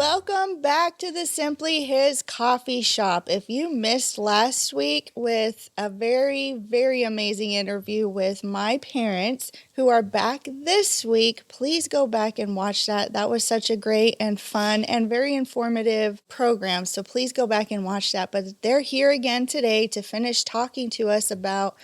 Welcome back to the Simply His Coffee Shop. If you missed last week with a very, very amazing interview with my parents who are back this week, please go back and watch that. That was such a great and fun and very informative program. So please go back and watch that. But they're here again today to finish talking to us about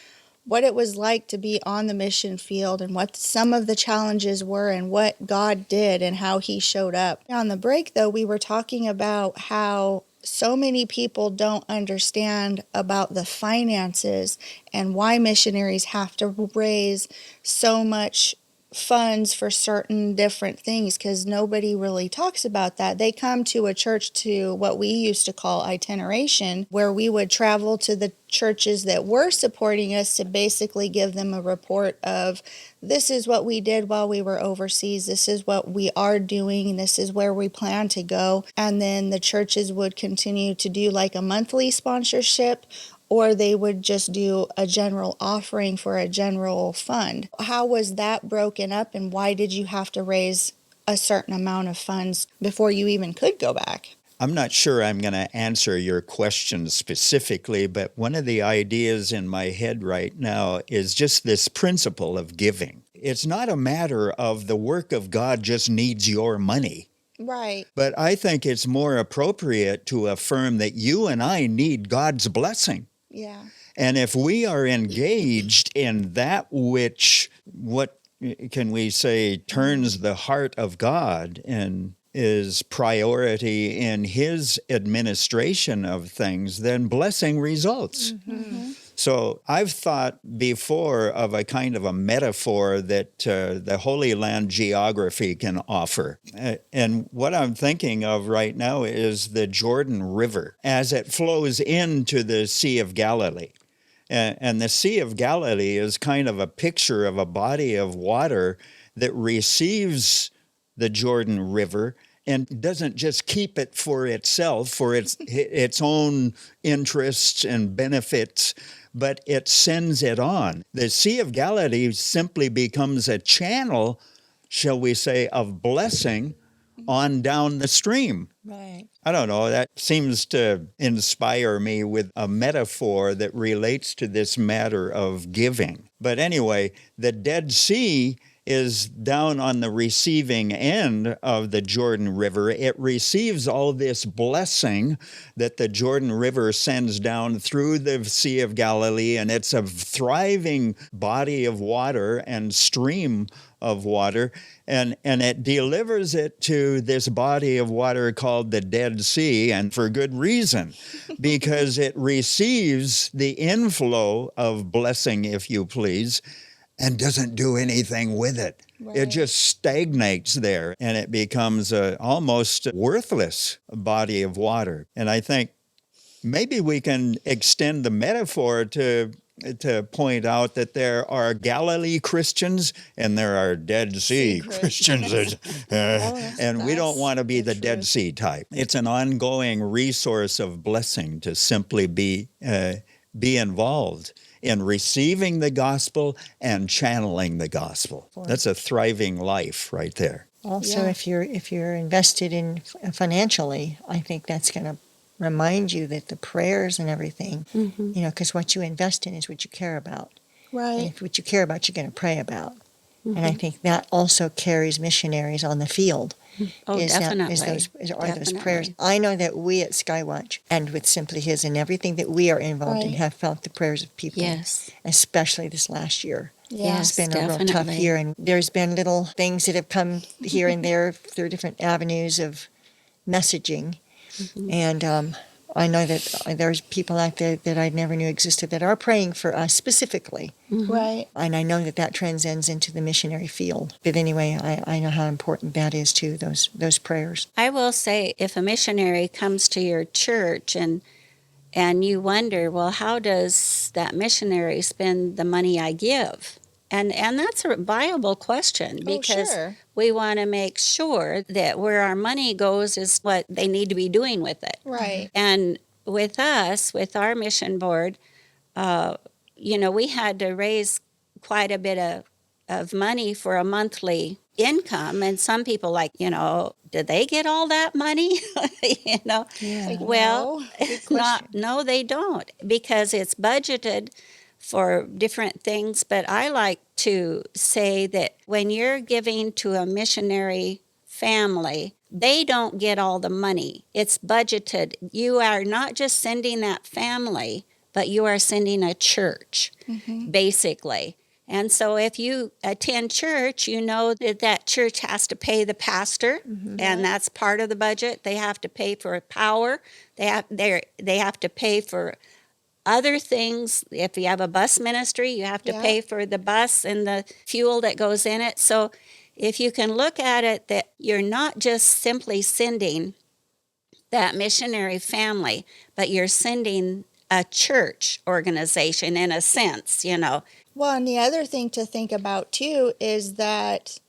what it was like to be on the mission field and what some of the challenges were and what God did and how he showed up. On the break, though, we were talking about how so many people don't understand about the finances and why missionaries have to raise so much funds for certain different things, because nobody really talks about that. They come to a church, to what we used to call itineration, where we would travel to the churches that were supporting us to basically give them a report of, this is what we did while we were overseas, this is what we are doing, this is where we plan to go. And then the churches would continue to do like a monthly sponsorship, or they would just do a general offering for a general fund. How was that broken up, and why did you have to raise a certain amount of funds before you even could go back? I'm not sure I'm going to answer your question specifically, but one of the ideas in my head right now is just this principle of giving. It's not a matter of the work of God just needs your money. Right. But I think it's more appropriate to affirm that you and I need God's blessing. Yeah. And if we are engaged in that which, what can we say, turns the heart of God and is priority in his administration of things, then blessing results. Mm-hmm. So I've thought before of a kind of a metaphor that the Holy Land geography can offer. And what I'm thinking of right now is the Jordan River as it flows into the Sea of Galilee. And the Sea of Galilee is kind of a picture of a body of water that receives the Jordan River and doesn't just keep it for itself, for its own interests and benefits, but it sends it on. The Sea of Galilee simply becomes a channel, shall we say, of blessing on down the stream. Right. I don't know, that seems to inspire me with a metaphor that relates to this matter of giving. But anyway, the Dead Sea is down on the receiving end of the Jordan River. It receives all this blessing that the Jordan River sends down through the Sea of Galilee, and it's a thriving body of water and stream of water, and it delivers it to this body of water called the Dead Sea, and for good reason, because it receives the inflow of blessing, if you please, and doesn't do anything with it. Right. It just stagnates there, and it becomes a almost worthless body of water. And I think maybe we can extend the metaphor to point out that there are Galilee Christians and there are Dead Sea Christians. And we don't want to be the Dead Sea type. It's an ongoing resource of blessing to simply be involved in receiving the gospel and channeling the gospel. That's a thriving life right there. Also, if you're invested in financially, I think that's going to remind you that the prayers and everything, because what you invest in is what you care about. Right. And if what you care about, you're going to pray about. Mm-hmm. And I think that also carries missionaries on the field. Oh, definitely. Those prayers. I know that we at Skywatch and with Simply His and everything that we are involved in have felt the prayers of people. Yes. Especially this last year. Yes, it's been a real tough year, and there's been little things that have come here and there through different avenues of messaging. Mm-hmm. And I know that there's people out there that I never knew existed that are praying for us specifically. Mm-hmm. Right. And I know that transcends into the missionary field. But anyway, I know how important that is too, those prayers. I will say, if a missionary comes to your church and you wonder, well, how does that missionary spend the money I give? And that's a viable question, because we want to make sure that where our money goes is what they need to be doing with it. Right. And with us, with our mission board, we had to raise quite a bit of money for a monthly income. And some people like, do they get all that money? Yeah. Like, Well, no. no, they don't, because it's budgeted for different things. But I like to say that when you're giving to a missionary family, they don't get all the money. It's budgeted. You are not just sending that family, but you are sending a church, basically. And so if you attend church, you know that that church has to pay the pastor, and that's part of the budget. They have to pay for power. They have to pay for other things. If you have a bus ministry, you have to Yeah. pay for the bus and the fuel that goes in it. So if you can look at it that you're not just simply sending that missionary family, but you're sending a church organization in a sense, Well, and the other thing to think about too is that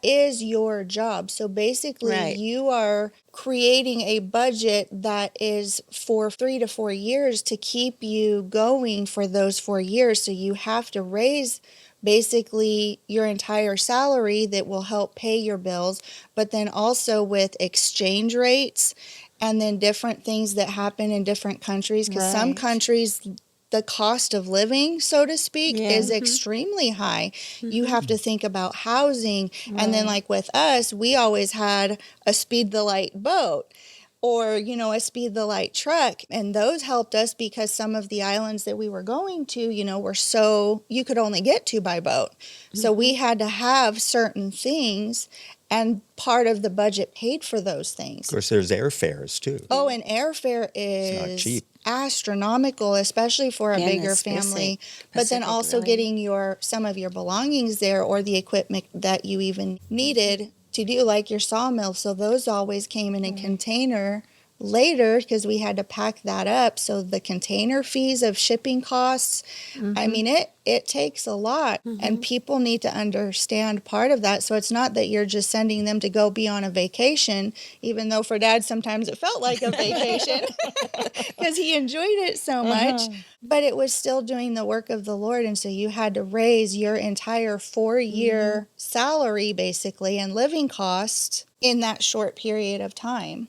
is your job. So basically, Right. you are creating a budget that is for 3 to 4 years to keep you going for those 4 years. So you have to raise basically your entire salary that will help pay your bills, but then also with exchange rates and then different things that happen in different countries, because some Right. countries, the cost of living, so to speak, Yeah. is extremely high. You have to think about housing. And then, Right. like with us, we always had a speed the light boat or, a speed the light truck. And those helped us because some of the islands that we were going to, were so you could only get to by boat. So we had to have certain things, and part of the budget paid for those things. Of course, there's airfares too. Oh, and airfare It's not is cheap. astronomical, especially for a In bigger the family. But then Pacific, also really. getting some of your belongings there, or the equipment that you even needed to do, like your sawmill. So those always came in a container later because we had to pack that up. So the container fees of shipping costs, I mean, it takes a lot, and people need to understand part of that. So it's not that you're just sending them to go be on a vacation, even though for Dad sometimes it felt like a vacation because he enjoyed it so much, but it was still doing the work of the Lord. And so you had to raise your entire 4-year salary basically and living costs in that short period of time.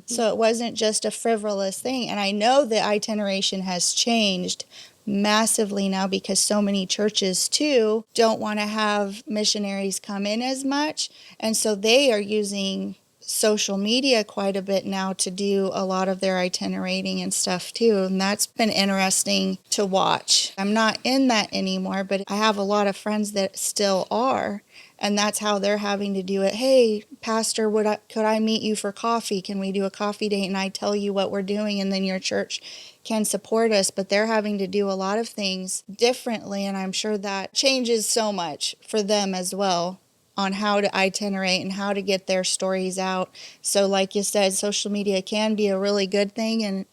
So it wasn't just a frivolous thing. And I know the itineration has changed massively now because so many churches too don't want to have missionaries come in as much. And so they are using social media quite a bit now to do a lot of their itinerating and stuff too. And that's been interesting to watch. I'm not in that anymore, but I have a lot of friends that still are. And that's how they're having to do it. Hey, Pastor, could I meet you for coffee? Can we do a coffee date? And I tell you what we're doing, and then your church can support us. But they're having to do a lot of things differently, and I'm sure that changes so much for them as well on how to itinerate and how to get their stories out. So like you said, social media can be a really good thing, and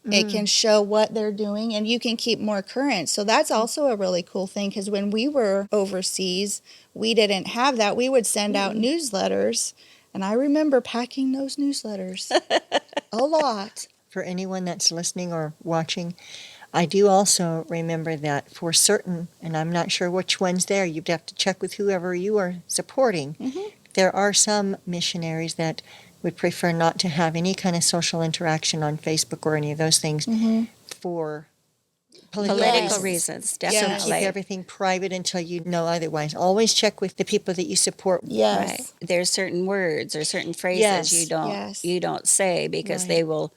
it can show what they're doing, and you can keep more current. So that's also a really cool thing, because when we were overseas, we didn't have that. We would send out newsletters, and I remember packing those newsletters a lot. For anyone that's listening or watching, I do also remember that for certain, and I'm not sure which one's there, you'd have to check with whoever you are supporting. There are some missionaries that would prefer not to have any kind of social interaction on Facebook or any of those things for political Political reasons. reasons, So definitely. keep everything private until you know otherwise. Always check with the people that you support. Yes. Right. There's certain words or certain phrases Yes. you don't say because Right.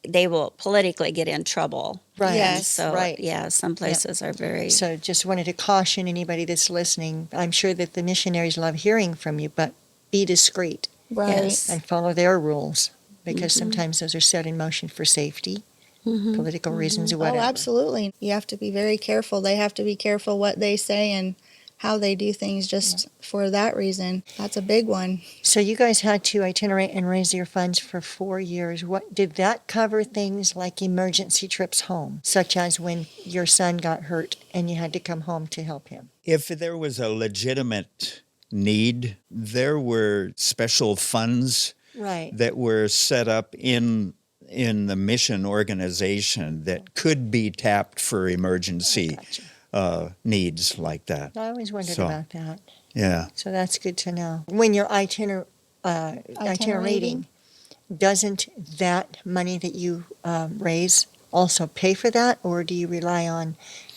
they will politically get in trouble. Right. Yes. So Right. yeah, some places are very So just wanted to caution anybody that's listening. I'm sure that the missionaries love hearing from you, but be discreet Right. Yes. and follow their rules, because sometimes those are set in motion for safety, political reasons, or whatever. Oh, absolutely. You have to be very careful. They have to be careful what they say and how they do things just for that reason. That's a big one. So you guys had to itinerate and raise your funds for 4 years. What did that cover? Things like emergency trips home, such as when your son got hurt and you had to come home to help him? If there was a legitimate need, there were special funds Right. that were set up in the mission organization that could be tapped for emergency needs like that. I always wondered So- about that. Yeah. So that's good to know. When you're itinerating, doesn't that money that you raise also pay for that, or do you rely on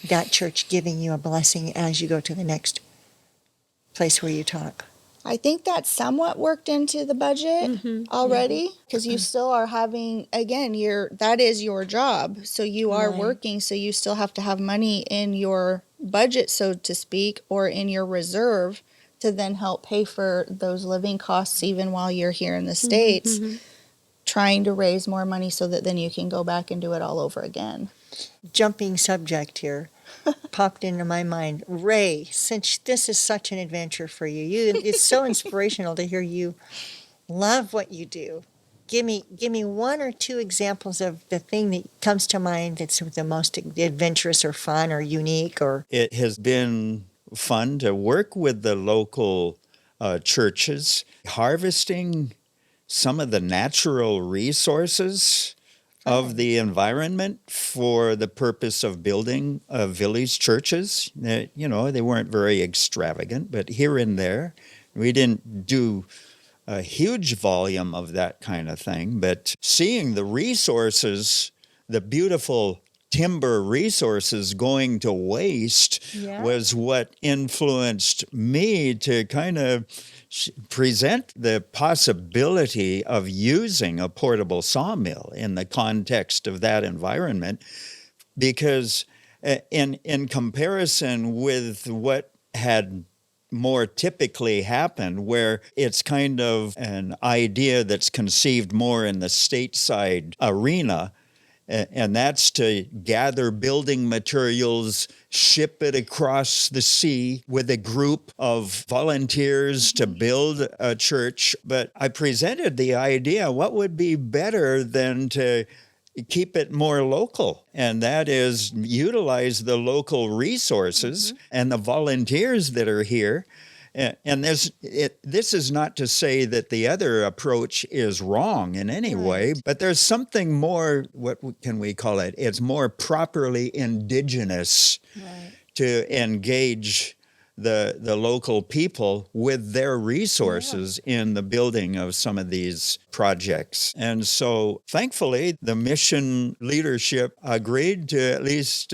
that church giving you a blessing as you go to the next place where you talk? I think that's somewhat worked into the budget already, because you still are having, again, that is your job. So you are Right. working, so you still have to have money in your budget, so to speak, or in your reserve to then help pay for those living costs even while you're here in the States, trying to raise more money so that then you can go back and do it all over again. Jumping subject here popped into my mind. Ray, since this is such an adventure for you, it's so inspirational to hear you love what you do. Give me one or two examples of the thing that comes to mind that's the most adventurous or fun or unique. Or It has been fun to work with the local churches, harvesting some of the natural resources of the environment for the purpose of building village churches. They weren't very extravagant, but here and there. We didn't do a huge volume of that kind of thing, but seeing the resources, the beautiful timber resources going to waste was what influenced me to kind of present the possibility of using a portable sawmill in the context of that environment, because in comparison with what had more typically happened, where it's kind of an idea that's conceived more in the stateside arena, and that's to gather building materials, ship it across the sea with a group of volunteers to build a church. But I presented the idea, what would be better than to keep it more local? And that is utilize the local resources and the volunteers that are here. And this is not to say that the other approach is wrong in any way, but there's something more, what can we call it? It's more properly indigenous to engage the local people with their resources in the building of some of these projects. And so thankfully, the mission leadership agreed to at least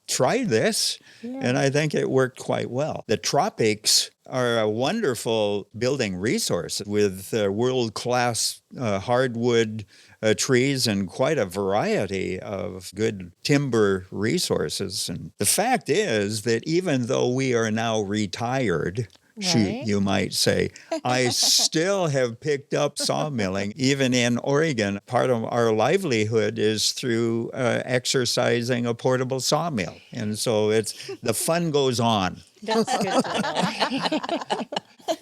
try this, and I think it worked quite well. The tropics are a wonderful building resource with world-class hardwood trees and quite a variety of good timber resources. And the fact is that even though we are now retired, you might say, I still have picked up sawmilling. Even in Oregon, part of our livelihood is through exercising a portable sawmill. And so the fun goes on. that's good to know.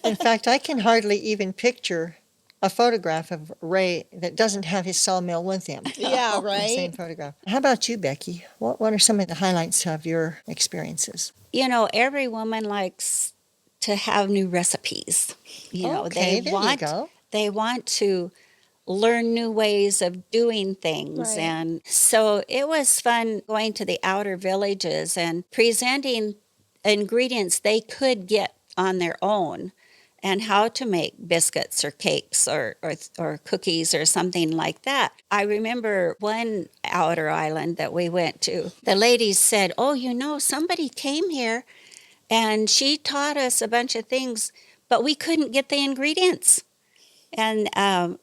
In fact, I can hardly even picture a photograph of Ray that doesn't have his sawmill with him. Yeah, The same right? photograph. How about you, Becky? What are some of the highlights of your experiences? Every woman likes to have new recipes. Okay, there you go. They want to learn new ways of doing things. Right. And so it was fun going to the outer villages and presenting ingredients they could get on their own, and how to make biscuits or cakes or cookies or something like that. I remember one outer island that we went to, the ladies said, somebody came here and she taught us a bunch of things, but we couldn't get the ingredients. And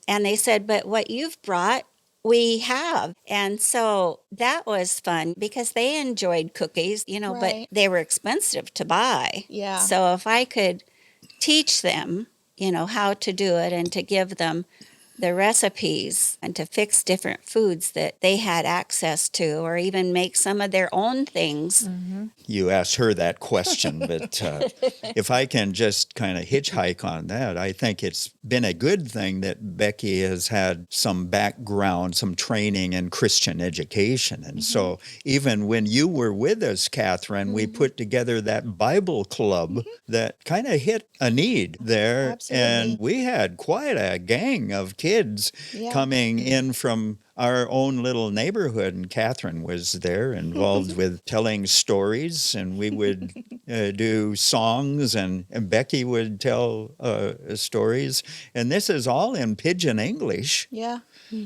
they said, but what you've brought, we have. And so that was fun because they enjoyed cookies, but Right. they were expensive to buy. Yeah. So if I could teach them, how to do it and to give them the recipes and to fix different foods that they had access to, or even make some of their own things. You asked her that question, but if I can just kind of hitchhike on that, I think it's been a good thing that Becky has had some background, some training in Christian education. And so even when you were with us, Catherine, we put together that Bible club that kind of hit a need there. Absolutely. And we had quite a gang of kids kids Yeah. coming in from our own little neighborhood. And Catherine was there involved with telling stories, and we would do songs, and Becky would tell stories. And this is all in Pidgin English. Yeah.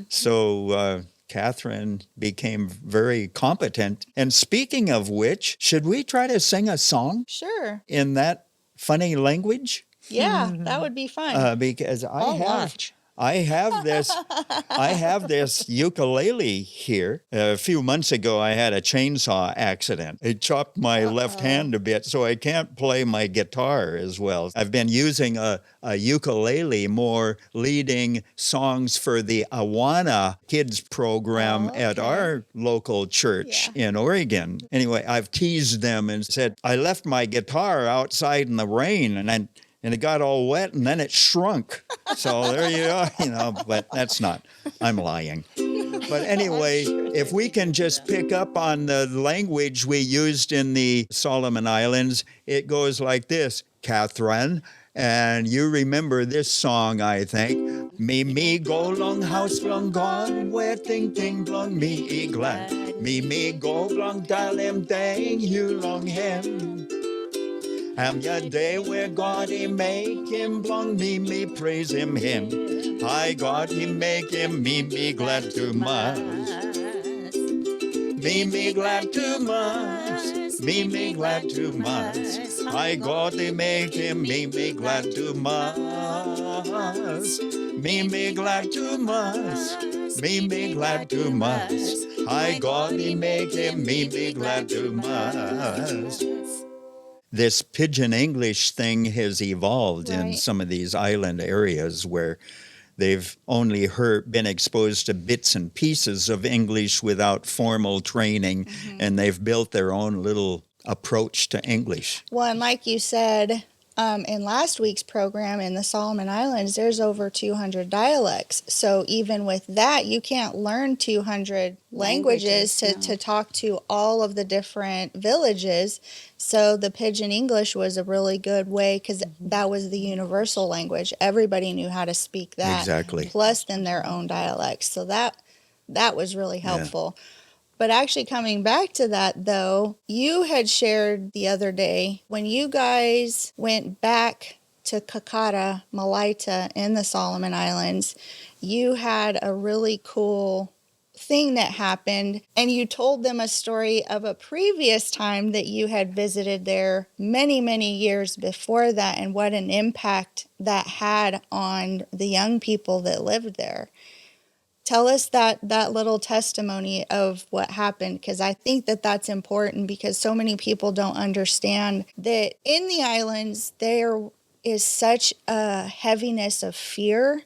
So Catherine became very competent. And speaking of which, should we try to sing a song Sure. in that funny language? Yeah, that would be fun. Because I'll watch. I have this ukulele here. A few months ago, I had a chainsaw accident. It chopped my left hand a bit, so I can't play my guitar as well. I've been using a ukulele more, leading songs for the Awana Kids program at our local church in Oregon. Anyway, I've teased them and said, I left my guitar outside in the rain, and it got all wet, and then it shrunk. So there you are, but that's not, I'm lying. But anyway, if we can just pick up on the language we used in the Solomon Islands, it goes like this, Catherine, and you remember this song, I think. Me go long house long gone, where ting ting blong me glad. Me go long dalim dang you long hem. Am ya day where God he make him blong me praise him. Hi God he make him me glad to mas. Me glad to mas. Me glad to mas. Hi God he make him me glad to mas. Me glad to mas. Me glad to mas. Hi God he make him me glad to mas. This Pidgin English thing has evolved in some of these island areas where they've only been exposed to bits and pieces of English without formal training, and they've built their own little approach to English. Well, and like you said, in last week's program in the Solomon Islands, there's over 200 dialects. So even with that, you can't learn 200 languages to talk to all of the different villages. So the Pidgin English was a really good way because that was the universal language. Everybody knew how to speak that. Exactly. Plus then their own dialects. So that was really helpful. Yeah. But actually coming back to that, though, you had shared the other day when you guys went back to Kakata, Malaita in the Solomon Islands, you had a really cool thing that happened, and you told them a story of a previous time that you had visited there many, many years before that and what an impact that had on the young people that lived there. Tell us that little testimony of what happened, because I think that that's important because so many people don't understand that in the islands there is such a heaviness of fear,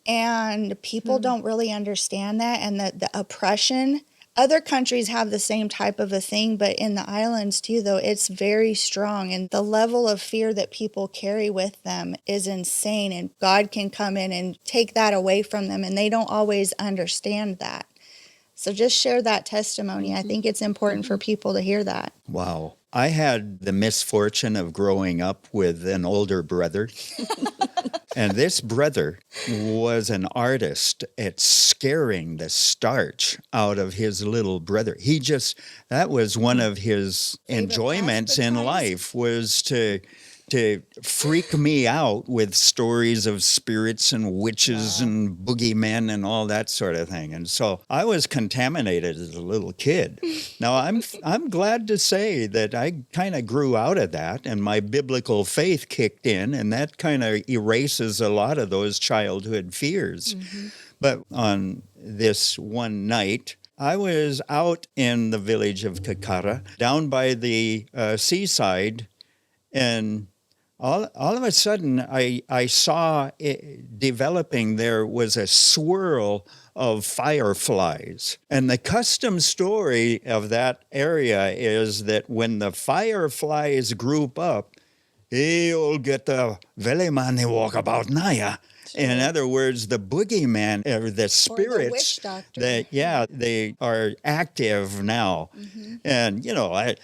and people don't really understand that, and the oppression. Other countries have the same type of a thing, but in the islands too, though, it's very strong. And the level of fear that people carry with them is insane. And God can come in and take that away from them, and they don't always understand that. So just share that testimony. I think it's important for people to hear that. Wow. I had the misfortune of growing up with an older brother. And this brother was an artist at scaring the starch out of his little brother. That was one of his enjoyments in life, was to freak me out with stories of spirits and witches and boogeymen and all that sort of thing. And so I was contaminated as a little kid. Now, I'm glad to say that I kind of grew out of that, and my biblical faith kicked in, and that kind of erases a lot of those childhood fears. Mm-hmm. But on this one night, I was out in the village of Kakara, down by the seaside, and all of a sudden, I saw developing there was a swirl of fireflies. And the custom story of that area is that when the fireflies group up, you'll get the velemani walkabout naya. In other words, the boogeyman, or the spirits, or the witchdoctor. They are active now. Mm-hmm. And,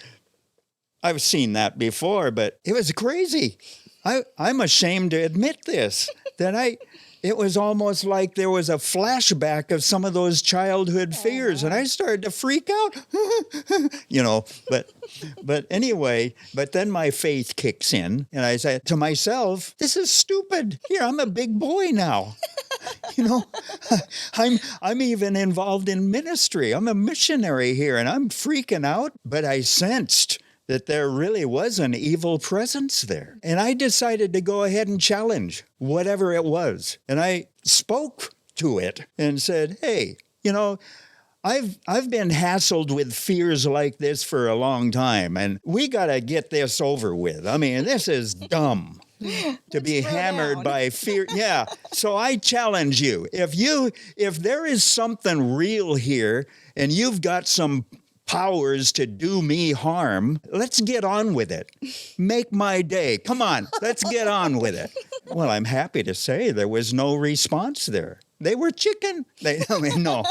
I've seen that before, but it was crazy. I'm ashamed to admit this, that it was almost like there was a flashback of some of those childhood fears, and I started to freak out. But anyway, but then my faith kicks in, and I say to myself, this is stupid. Here, I'm a big boy now. I'm even involved in ministry. I'm a missionary here, and I'm freaking out. But I sensed that there really was an evil presence there. And I decided to go ahead and challenge whatever it was. And I spoke to it and said, hey, I've been hassled with fears like this for a long time, and we got to get this over with. I mean, this is dumb. To be hammered by fear. Yeah. So I challenge you. If there is something real here and you've got some powers to do me harm, let's get on with it. Make my day. Come on, let's get on with it. Well, I'm happy to say there was no response there. They were chicken. No.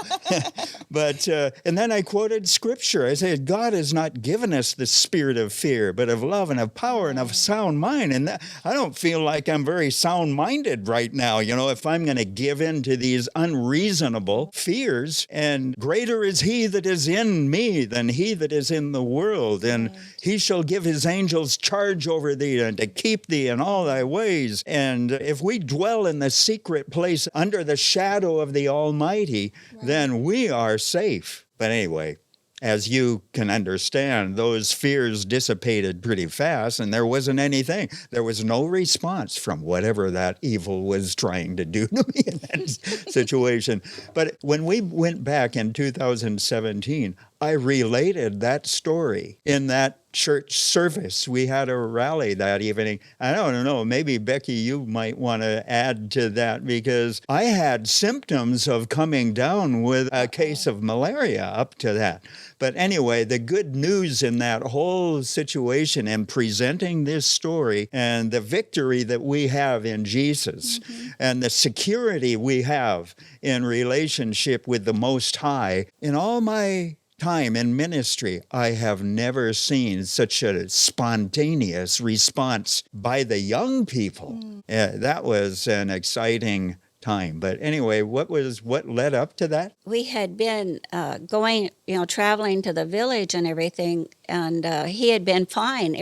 But, and then I quoted scripture. I said, God has not given us the spirit of fear, but of love and of power and of sound mind. And I don't feel like I'm very sound-minded right now, if I'm going to give in to these unreasonable fears. And greater is he that is in me than he that is in the world. And he shall give his angels charge over thee and to keep thee in all thy ways. And if we dwell in the secret place under the shadow of the Almighty, then we are safe. But anyway, as you can understand, those fears dissipated pretty fast, and there wasn't anything. There was no response from whatever that evil was trying to do to me in that situation. But when we went back in 2017, I related that story in that church service. We had a rally that evening. I don't know, maybe Becky, you might want to add to that, because I had symptoms of coming down with a case of malaria up to that. But anyway, the good news in that whole situation and presenting this story and the victory that we have in Jesus and the security we have in relationship with the Most High, in all my time in ministry, I have never seen such a spontaneous response by the young people. That was an exciting time. But anyway, what led up to that? We had been going, traveling to the village and everything, and he had been fine.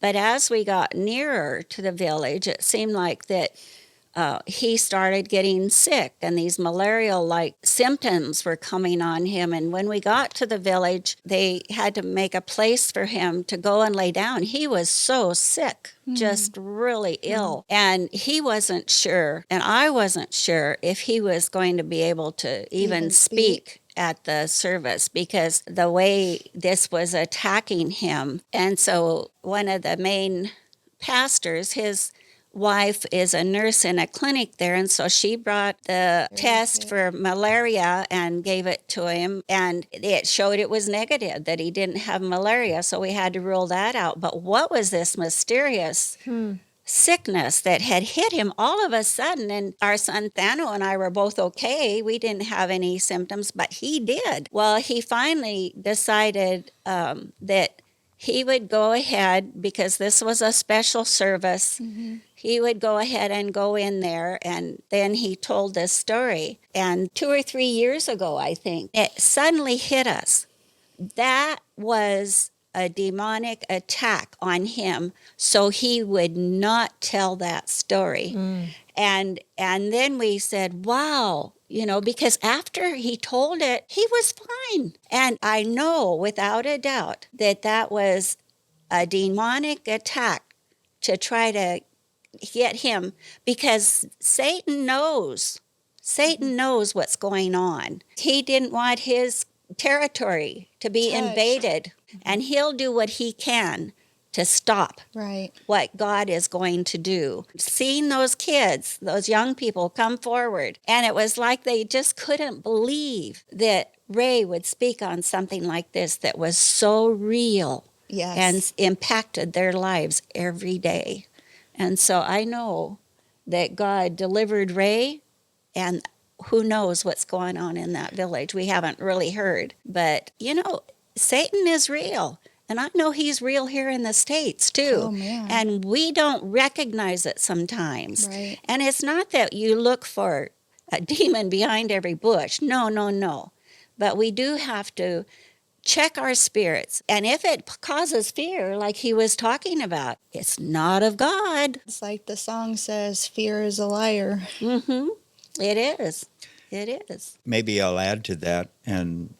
But as we got nearer to the village, it seemed like that he started getting sick, and these malarial-like symptoms were coming on him. And when we got to the village, they had to make a place for him to go and lay down. He was so sick, just really ill. And he wasn't sure, and I wasn't sure if he was going to be able to even speak at the service, because the way this was attacking him. And so one of the main pastors, his wife is a nurse in a clinic there, and so she brought the test for malaria and gave it to him, and it showed it was negative, that he didn't have malaria, so we had to rule that out. But what was this mysterious sickness that had hit him all of a sudden? And our son Thano and I were both okay. We didn't have any symptoms, but he did. Well, he finally decided that he would go ahead, because this was a special service. He would go ahead and go in there, and then he told this story. And 2 or 3 years ago, I think, it suddenly hit us. That was a demonic attack on him, so he would not tell that story. And then we said, wow, because after he told it, he was fine. And I know without a doubt that was a demonic attack to try to get him, because Satan knows what's going on. He didn't want his territory to be invaded, and he'll do what he can to stop what God is going to do. Seeing those kids, those young people come forward, and it was like they just couldn't believe that Ray would speak on something like this that was so real and impacted their lives every day. And so I know that God delivered Ray, and who knows what's going on in that village. We haven't really heard. But, Satan is real. And I know he's real here in the States too. Oh, man. And we don't recognize it sometimes. Right. And it's not that you look for a demon behind every bush. No, no, no. But we do have to check our spirits. And if it causes fear, like he was talking about, it's not of God. It's like the song says, fear is a liar. Mm-hmm. It is. It is. Maybe I'll add to that. And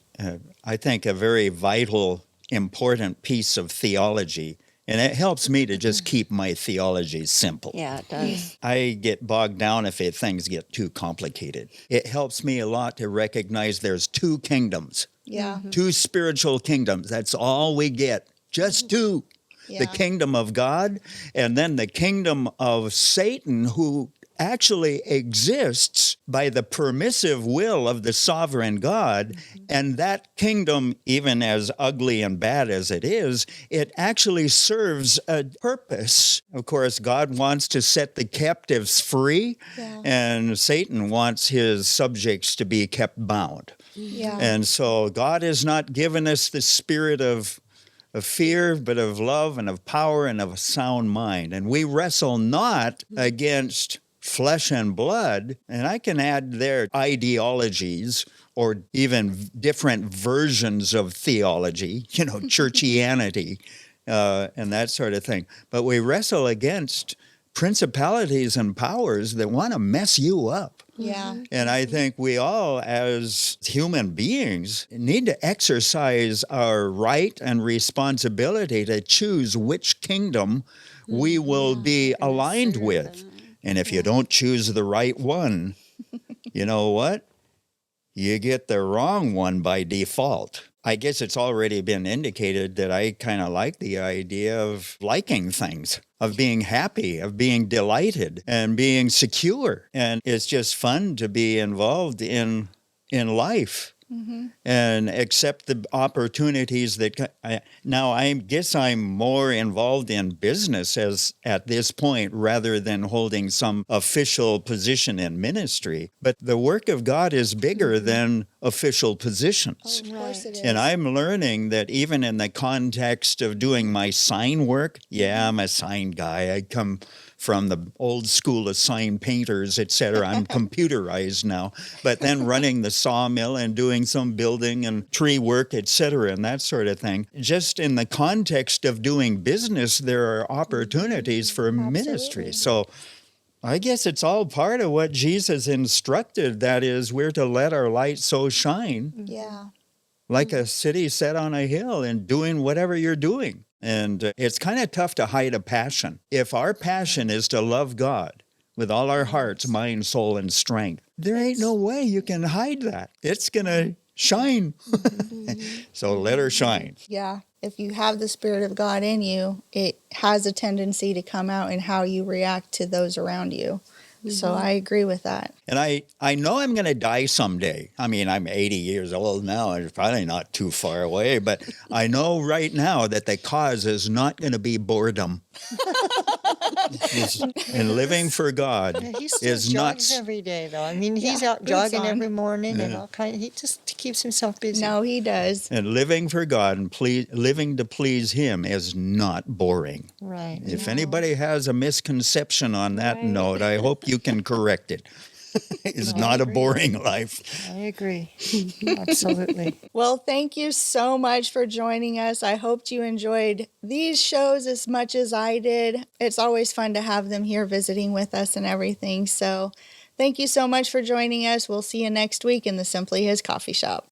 I think a very vital, important piece of theology, and it helps me to just keep my theology simple. Yeah, it does. I get bogged down if things get too complicated. It helps me a lot to recognize there's two kingdoms, Yeah. two spiritual kingdoms. That's all we get, just two. Yeah. The kingdom of God and then the kingdom of Satan, who actually exists by the permissive will of the sovereign God. And that kingdom, even as ugly and bad as it is, it actually serves a purpose. Of course, God wants to set the captives free, Yeah. and Satan wants his subjects to be kept bound. Yeah. And so God has not given us the spirit of fear, but of love and of power and of a sound mind. And we wrestle not against flesh and blood, and I can add their ideologies or even different versions of theology, churchianity, and that sort of thing. But we wrestle against principalities and powers that want to mess you up. Yeah. And I think we all, as human beings, need to exercise our right and responsibility to choose which kingdom we will be aligned with. And if you don't choose the right one, you know what? You get the wrong one by default. I guess it's already been indicated that I kind of like the idea of liking things, of being happy, of being delighted, and being secure. And it's just fun to be involved in life. And accept the opportunities that now I guess I'm more involved in business at this point rather than holding some official position in ministry. But the work of God is bigger than official positions. Of course it is. And I'm learning that even in the context of doing my sign work, I'm a sign guy. I come from the old school of sign painters, etc. I'm computerized now. But then running the sawmill and doing some building and tree work, etc., and that sort of thing. Just in the context of doing business, there are opportunities for ministry. So I guess it's all part of what Jesus instructed. That is, we're to let our light so shine Yeah. like a city set on a hill and doing whatever you're doing. And it's kind of tough to hide a passion. If our passion is to love God with all our hearts, mind, soul, and strength, there ain't no way you can hide that. It's going to shine. So let her shine. Yeah. If you have the Spirit of God in you, it has a tendency to come out in how you react to those around you. So I agree with that. And I know I'm going to die someday. I mean, I'm 80 years old now. It's probably not too far away. But I know right now that the cause is not going to be boredom. And living for God He still is jogs nuts. every day, though. I mean, he's out boots jogging on. every morning and all kind. He just keeps himself busy. No, he does. And living for God and living to please Him is not boring. Right. If anybody has a misconception on that note, I hope you can correct it. It's not a boring life. I agree. Absolutely. Well, thank you so much for joining us. I hoped you enjoyed these shows as much as I did. It's always fun to have them here visiting with us and everything. So thank you so much for joining us. We'll see you next week in the Simply His Coffee Shop.